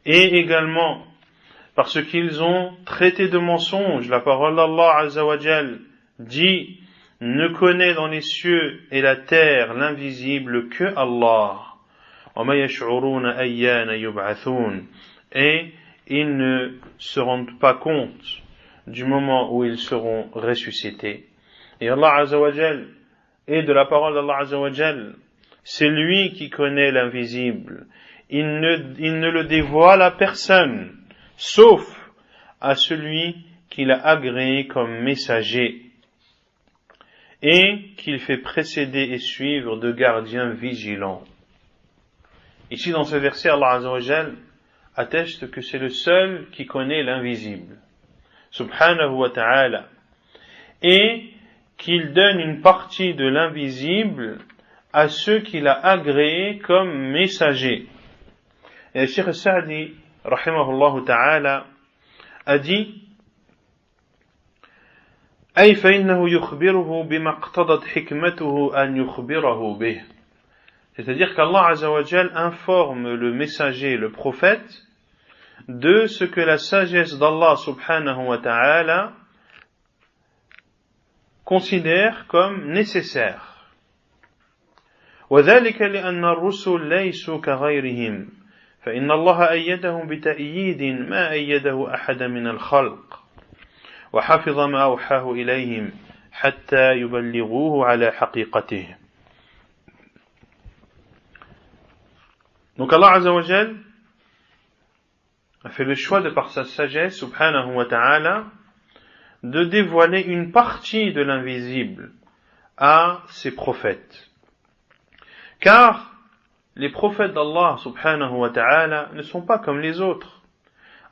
Et également parce qu'ils ont traité de mensonge la parole d'Allah Azza wa Jal dit: ne connaît dans les cieux et la terre l'invisible que Allah. Et ils ne se rendent pas compte du moment où ils seront ressuscités. Et Allah Azza wa Jal, et de la parole d'Allah Azza wa Jal, c'est lui qui connaît l'invisible. Il ne le dévoile à personne, sauf à celui qu'il a agréé comme messager, et qu'il fait précéder et suivre de gardiens vigilants. Ici, dans ce verset, Allah Azza wa Jal atteste que c'est le seul qui connaît l'invisible, subhanahu wa ta'ala, et qu'il donne une partie de l'invisible à ceux qu'il a agréés comme messagers. Et le Cheikh Sa'di, rahimahullah ta'ala, a dit: أي فإنه يخبره بما اقتضت حكمته أن يخبره به. C'est-à-dire qu'Allah Azza wa Jal informe le messager, le prophète, de ce que la sagesse d'Allah subhanahu wa ta'ala considère comme nécessaire. وذلك لأن الرسل ليسوا كغيرهم فإن الله أيدهم بتأييد ما أيده أحد من الخلق وحفظ ما أوحاه إليهم حتى يبلغوه على حقيقته. Donc Allah Azza wa Jal a fait le choix de par sa sagesse subhanahu wa ta'ala de dévoiler une partie de l'invisible à ses prophètes. Car les prophètes d'Allah subhanahu wa ta'ala ne sont pas comme les autres.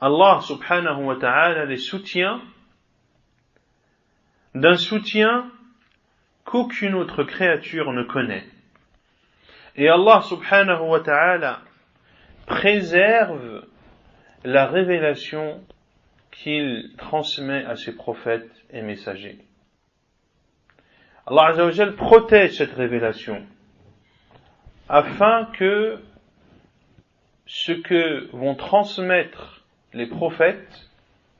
Allah subhanahu wa ta'ala les soutient d'un soutien qu'aucune autre créature ne connaît. Et Allah subhanahu wa ta'ala préserve la révélation qu'il transmet à ses prophètes et messagers. Allah Azza wa Jal protège cette révélation afin que ce que vont transmettre les prophètes,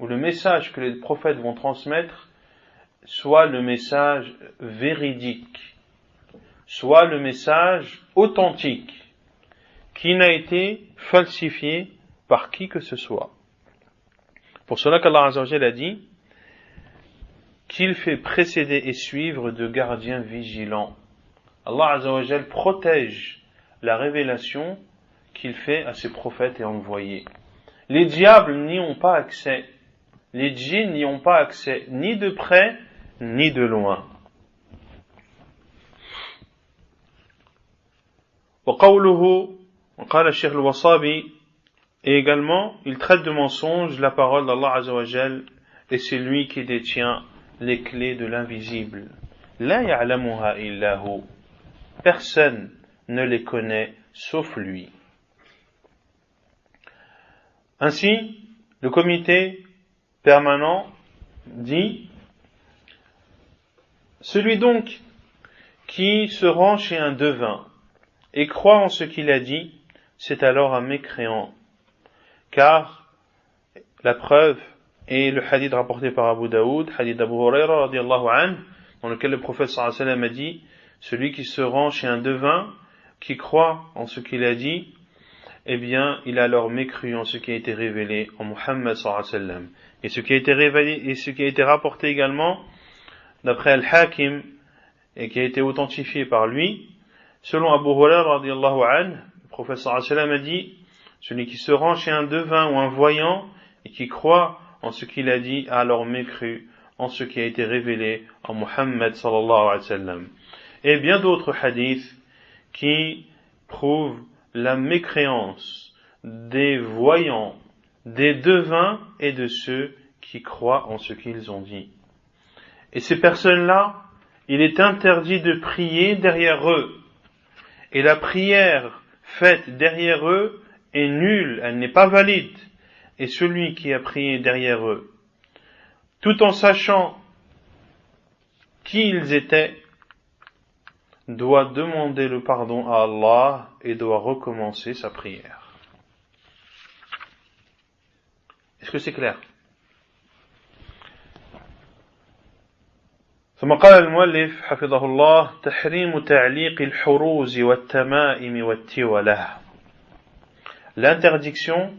ou le message que les prophètes vont transmettre, soit le message véridique, soit le message authentique, qui n'a été falsifié par qui que ce soit. Pour cela qu'Allah Azza wa Jal a dit qu'il fait précéder et suivre de gardiens vigilants. Allah Azza wa Jal protège la révélation qu'il fait à ses prophètes et envoyés. Les diables n'y ont pas accès, les djinns n'y ont pas accès, ni de près, ni de loin. وقوله وقال الشيخ الوصابي, et également il traite de mensonge la parole d'Allah Azza wa Jal, et c'est lui qui détient les clés de l'invisible. La ya'lamuha illa hu, personne ne les connaît sauf lui. Ainsi, le comité permanent dit: celui donc qui se rend chez un devin et croit en ce qu'il a dit c'est alors un mécréant. Car la preuve est le hadith rapporté par Abu Daoud, hadith d'Abu Huraira radiallahu anhu, dans lequel le prophète sallallahu alayhi wa sallam a dit: celui qui se rend chez un devin, qui croit en ce qu'il a dit, eh bien, il a alors mécru en ce qui a été révélé en Muhammad sallallahu alayhi wa sallam. Et ce qui a été révélé, et ce qui a été rapporté également, d'après Al-Hakim, et qui a été authentifié par lui, selon Abu Huraira radiallahu anhu, le prophète sallallahu alayhi wa sallam a dit: celui qui se rend chez un devin ou un voyant, et qui croit en ce qu'il a dit, a alors mécru en ce qui a été révélé en Muhammad sallallahu alayhi wa sallam. Et bien d'autres hadiths qui prouvent la mécréance des voyants, des devins et de ceux qui croient en ce qu'ils ont dit. Et ces personnes-là, il est interdit de prier derrière eux. Et la prière faite derrière eux est nulle, elle n'est pas valide. Et celui qui a prié derrière eux, tout en sachant qui ils étaient, doit demander le pardon à Allah et doit recommencer sa prière. Est-ce que c'est clair? ثم قال المؤلف حفظه الله: تحريم تعليق الحروز والتمائم والتولة. L'interdiction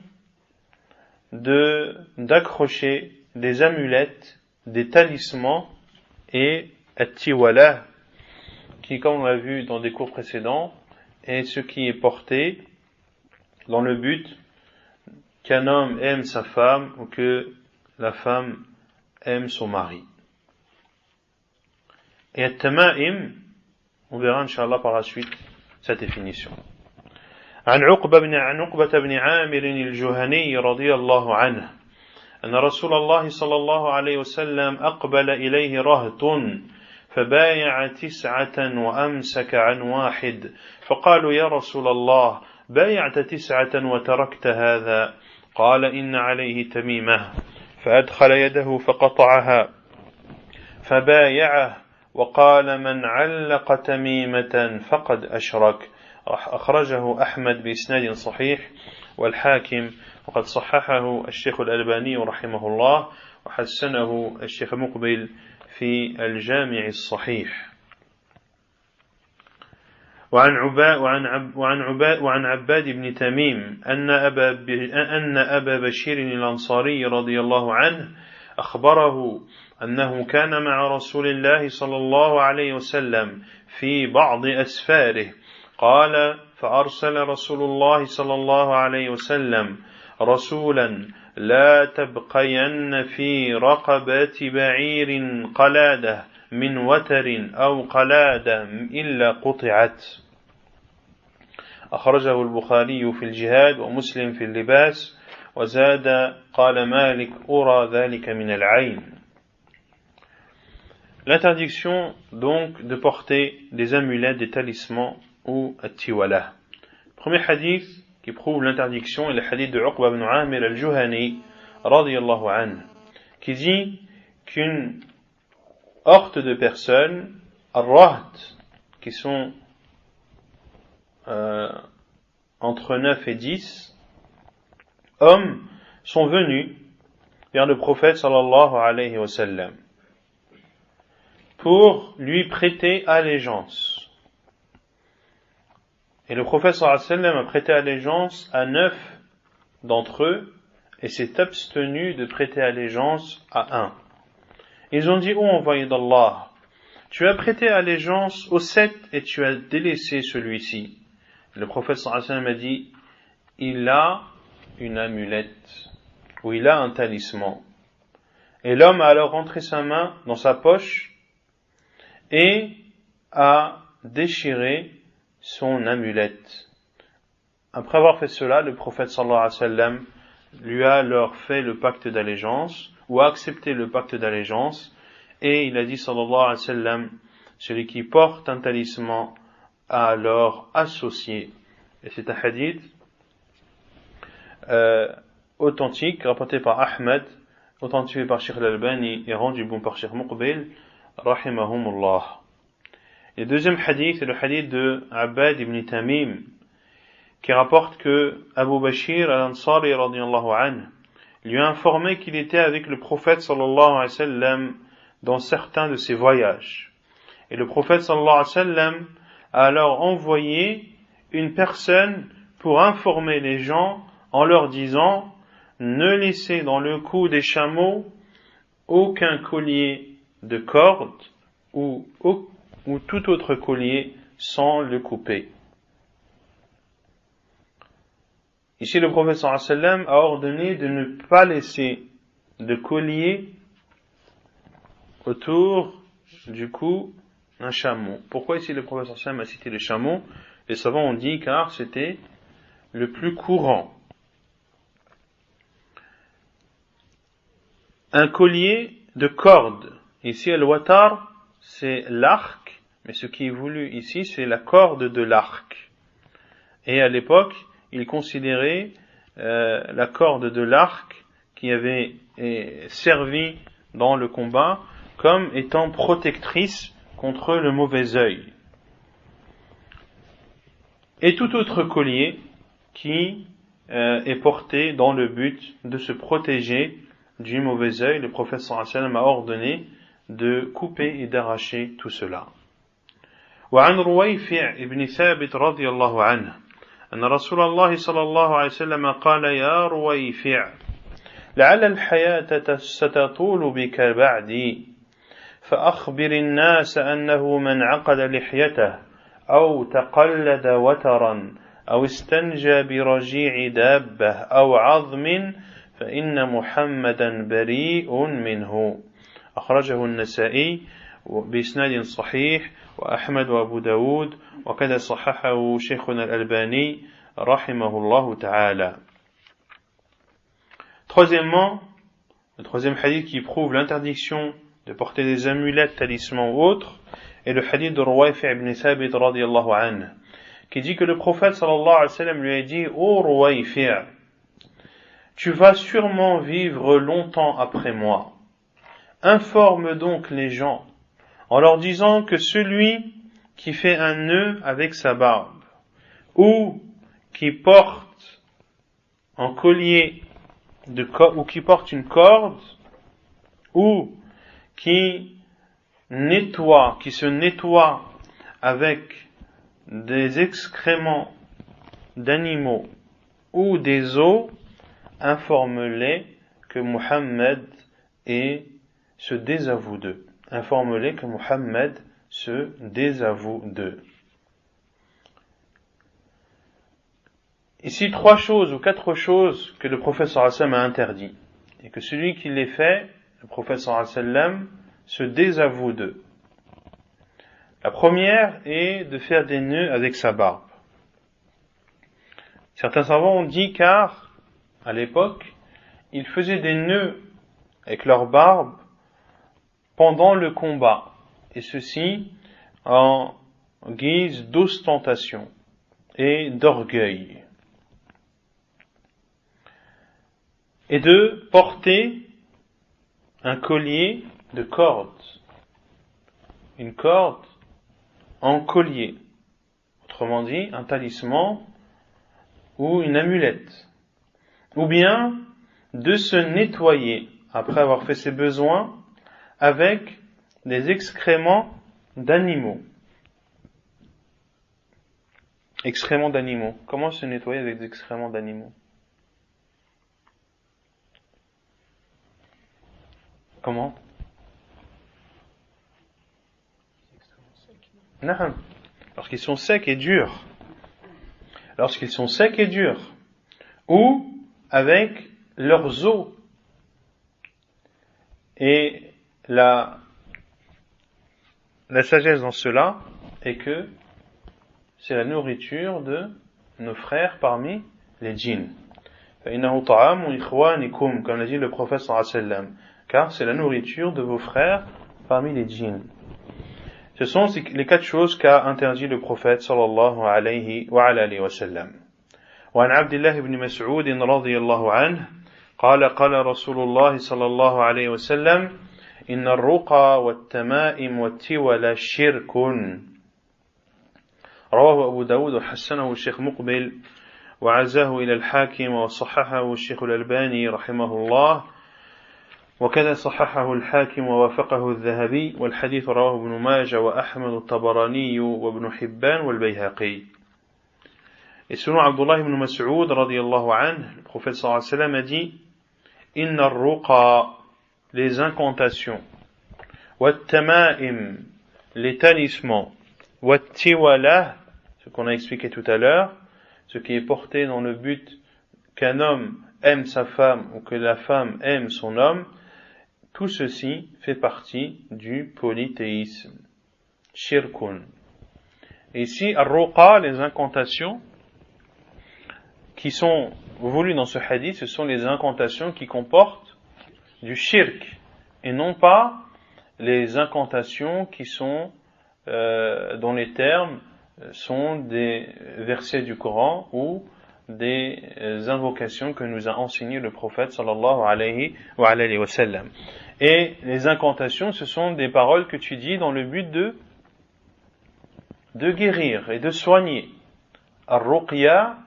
d'accrocher des amulettes, des talismans et at-tiwala, qui, comme on l'a vu dans des cours précédents, est ce qui est porté dans le but qu'un homme aime sa femme ou que la femme aime son mari. Et at-tama'im, on verra Inch'Allah par la suite sa définition. عن عقبة بن عامر الجهني رضي الله عنه أن رسول الله صلى الله عليه وسلم أقبل إليه رهط فبايع 9 وأمسك عن 1 فقالوا: يا رسول الله، بايعت 9 وتركت هذا؟ قال: إن عليه تميمة. فأدخل يده فقطعها فبايعه وقال: من علق تميمة فقد أشرك. أخرجه أحمد بإسناد صحيح والحاكم، وقد صححه الشيخ الألباني رحمه الله وحسنه الشيخ مقبل في الجامع الصحيح. وعن عباد بن تميم أن أبا بشير الأنصاري رضي الله عنه أخبره أنه كان مع رسول الله صلى الله عليه وسلم في بعض أسفاره، قال: فأرسل رسول الله صلى الله عليه وسلم رسولا: لا تبقين في رقبة بعير قلادة من وتر أو قلادة إلا قطعت. أخرجه البخاري في الجهاد ومسلم في اللباس، وزاد قال مالك: أرى ذلك من العين. L'interdiction donc de porter des amulettes, des talismans ou at-tiwala. Premier hadith qui prouve l'interdiction est le hadith de Uqba ibn Amir al-Juhani radiyallahu anhu, qui dit qu'une horte de personnes, ar-raht, qui sont entre 9 et 10 hommes, sont venus vers le prophète sallallahu alayhi wa sallam pour lui prêter allégeance. Et le prophète sallallahu alayhi wa sallam a prêté allégeance à 9 d'entre eux et s'est abstenu de prêter allégeance à un. Ils ont dit: ô envoyé d'Allah, tu as prêté allégeance aux 7 et tu as délaissé celui-ci. Et le prophète sallallahu alayhi wa sallam a dit: il a une amulette, ou il a un talisman. Et l'homme a alors rentré sa main dans sa poche et a déchiré son amulette. Après avoir fait cela, le prophète sallallahu alayhi wa sallam lui a alors fait le pacte d'allégeance, ou a accepté le pacte d'allégeance, et il a dit sallallahu alayhi wa sallam: celui qui porte un talisman a alors associé. Et c'est un hadith authentique, rapporté par Ahmed, authentifié par Sheikh al-Albani et rendu bon par Sheikh Muqbil, rahimahumullah. Et le deuxième hadith est le hadith de Abbad ibn Tamim, qui rapporte que Abu Bashir al-Ansari radiyallahu anhu lui a informé qu'il était avec le prophète sallallahu alayhi wa sallam dans certains de ses voyages. Et le prophète sallallahu alayhi wa sallam a alors envoyé une personne pour informer les gens en leur disant: ne laissez dans le cou des chameaux aucun collier de corde ou tout autre collier sans le couper. Ici, le prophète sallallahu alayhi wa sallam a ordonné de ne pas laisser de collier autour du cou d'un chameau. Pourquoi ici le prophète sallallahu alayhi wa sallam a cité le chameau? Les savants ont dit car c'était le plus courant. Un collier de corde. Ici, al-watar, c'est l'arc, mais ce qui est voulu ici, c'est la corde de l'arc. Et à l'époque, ils considéraient la corde de l'arc qui avait servi dans le combat comme étant protectrice contre le mauvais œil. Et tout autre collier qui est porté dans le but de se protéger du mauvais œil, le prophète sallallahu alayhi wa sallam a ordonné de couper et d'arracher tout cela. وعن رويفع ابن ثابت رضي الله عنه أن رسول الله صلى الله عليه وسلم قال: يا رويفع لعل الحياة ستطول بك بعدي فأخبر الناس أنه من عقد لحيته أو تقلد وترا أو استنجى برجيع دابة أو عظم فإن محمدا بريء منه. أخرجه النسائي بإسناد صحيح وأحمد وأبو داود وكذا صححه شيخنا الألباني رحمه الله تعالى. Troisièmement, le troisième hadith qui prouve l'interdiction de porter des amulettes, talismans ou autres, est le hadith de Ruwayfi' ibn Thabit radiyallahu anhu, qui dit que le prophète sallallahu alayhi wa sallam lui a dit: ô Ruwayfi', tu vas sûrement vivre longtemps après moi. Informe donc les gens en leur disant que celui qui fait un nœud avec sa barbe, ou qui porte un collier ou qui porte une corde, ou qui se nettoie avec des excréments d'animaux ou des os, informe-les que Muhammad se désavoue d'eux. Informe-les que Muhammad se désavoue d'eux. Ici, 3 choses ou 4 choses que le prophète sallallahu alayhi wa sallam a interdit, et que celui qui les fait, le prophète sallallahu alayhi wa sallam, se désavoue d'eux. La première est de faire des nœuds avec sa barbe. Certains savants ont dit car, à l'époque, ils faisaient des nœuds avec leur barbe pendant le combat, et ceci en guise d'ostentation et d'orgueil. Et de porter un collier de corde, une corde en collier, autrement dit un talisman ou une amulette, ou bien de se nettoyer après avoir fait ses besoins avec des excréments d'animaux. Excréments d'animaux. Comment se nettoyer avec des excréments d'animaux? Comment? Non. Lorsqu'ils sont secs et durs. Lorsqu'ils sont secs et durs. Ou avec leurs os. Et la sagesse dans cela est que c'est la nourriture de nos frères parmi les djinns. فَإِنَّهُ طَعَامُ إِخْوَانِكُمْ, comme l'a dit le prophète sallallahu alayhi wa sallam, car c'est la nourriture de vos frères parmi les djinns. Ce sont les 4 choses qu'a interdit le prophète sallallahu alayhi wa sallam. وعن عبد الله بن مسعود رضي الله عنه قال قال رسول الله صلى الله عليه وسلم إن الرقى والتمائم والتول شرك. رواه أبو داود وحسنه الشيخ مقبل وعزاه إلى الحاكم وصححه الشيخ الألباني رحمه الله وكذا صححه الحاكم ووافقه الذهبي والحديث رواه ابن ماجه وأحمد الطبراني وابن حبان والبيهقي. Et selon Abdullah ibn Mas'ud radiyallahu anhu, le prophète sallallahu alayhi wa sallam a dit Inna ar-ruqa, les incantations, wat-tama'im, les talismans, wat-tiwala, ce qu'on a expliqué tout à l'heure, ce qui est porté dans le but qu'un homme aime sa femme ou que la femme aime son homme, tout ceci fait partie du polythéisme. Shirkun. Et ici, ar-ruqa, les incantations, qui sont voulues dans ce hadith, ce sont les incantations qui comportent du shirk, et non pas les incantations qui sont, dont les termes sont des versets du Coran ou des invocations que nous a enseigné le prophète sallallahu alayhi wa sallam. Et les incantations, ce sont des paroles que tu dis dans le but de guérir et de soigner. Ar-ruqya,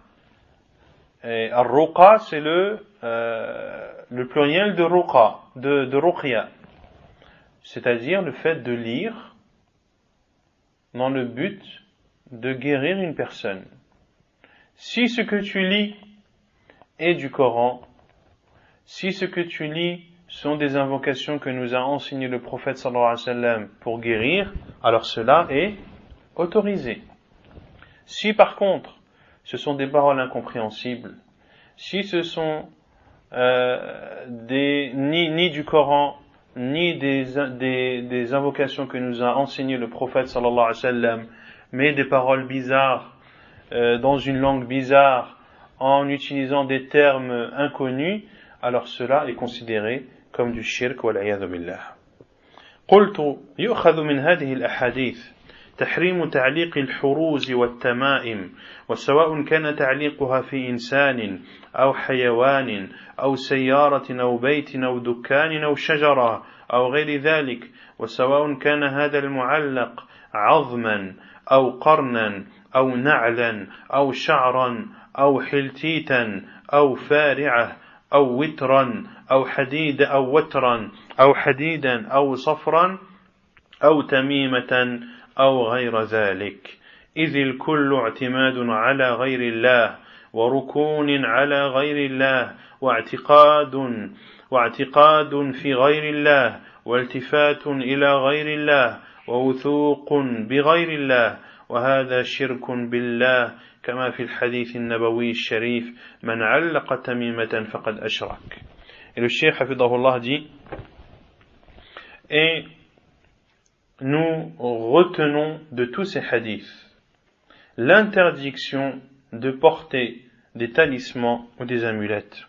et ar-ruqa, c'est le pluriel de ruqa, de ruqya, c'est-à-dire le fait de lire dans le but de guérir une personne. Si ce que tu lis est du Coran, si ce que tu lis sont des invocations que nous a enseigné le prophète sallallahu alayhi wa sallam pour guérir, alors cela est autorisé. Si par contre ce sont des paroles incompréhensibles, si ce sont ni du Coran, ni des invocations que nous a enseigné le prophète sallallahu alayhi wa sallam, mais des paroles bizarres, dans une langue bizarre, en utilisant des termes inconnus, alors cela est considéré comme du shirk wal-'iyadhu billah. قلت يؤخذ من هذه الأحاديث تحريم تعليق الحروز والتمائم وسواء كان تعليقها في إنسان أو حيوان أو سيارة أو بيت أو دكان أو شجرة أو غير ذلك وسواء كان هذا المعلق عظما أو قرنا أو نعلا أو شعرا أو حلتيتا أو فارعة أو وترا أو حديد أو وترا أو حديدا أو صفرا أو تميمة أو غير ذلك إذ الكل اعتماد على غير الله وركون على غير الله واعتقاد في غير الله والتفات إلى غير الله ووثوق بغير الله وهذا شرك بالله كما في الحديث النبوي الشريف من علق تميمة فقد أشرك. Et le cheikh hafidahullah dit, et nous retenons de tous ces hadiths l'interdiction de porter des talismans ou des amulettes.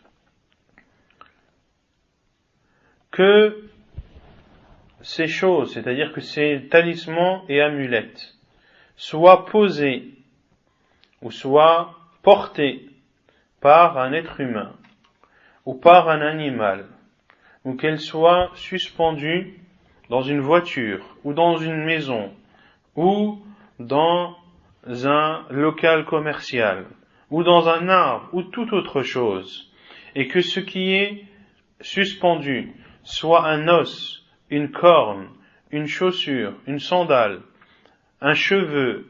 Que ces choses, c'est-à-dire que ces talismans et amulettes, soient posés ou soient portés par un être humain ou par un animal, ou qu'elles soient suspendues dans une voiture ou dans une maison ou dans un local commercial ou dans un arbre ou toute autre chose, et que ce qui est suspendu soit un os, une corne, une chaussure, une sandale, un cheveu,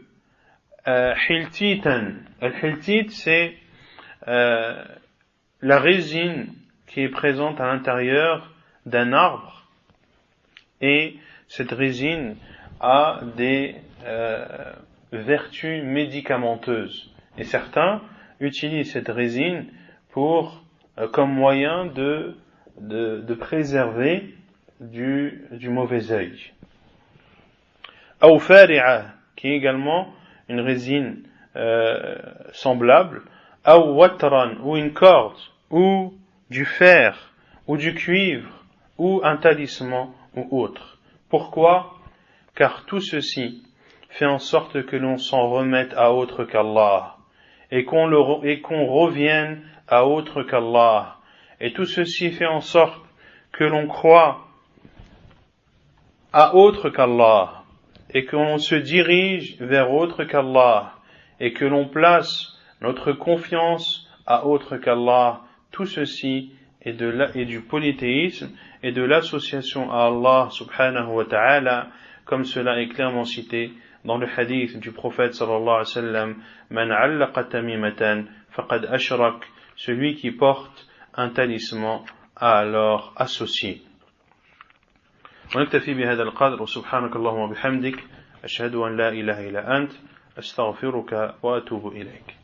hiltitan. Al-hiltit, c'est la résine qui est présente à l'intérieur d'un arbre, et cette résine a des vertus médicamenteuses, et certains utilisent cette résine comme moyen de préserver du mauvais œil. Aw fari'a, qui est également une résine semblable, aw watran, ou une corde, ou du fer, ou du cuivre, ou un talisman, ou autre. Pourquoi? Car tout ceci fait en sorte que l'on s'en remette à autre qu'Allah, et qu'on revienne à autre qu'Allah, et tout ceci fait en sorte que l'on croit à autre qu'Allah, et que l'on se dirige vers autre qu'Allah, et que l'on place notre confiance à autre qu'Allah, tout ceci est du polythéisme et de l'association à Allah subhanahu wa ta'ala, comme cela est clairement cité dans le hadith du prophète sallallahu alayhi wa sallam, Man allaqa tamimatan faqad ashrak, celui qui porte un talisman a alors associé. ونكتفي بهذا القدر وسبحانك اللهم وبحمدك أشهد أن لا إله إلا أنت أستغفرك وأتوب إليك.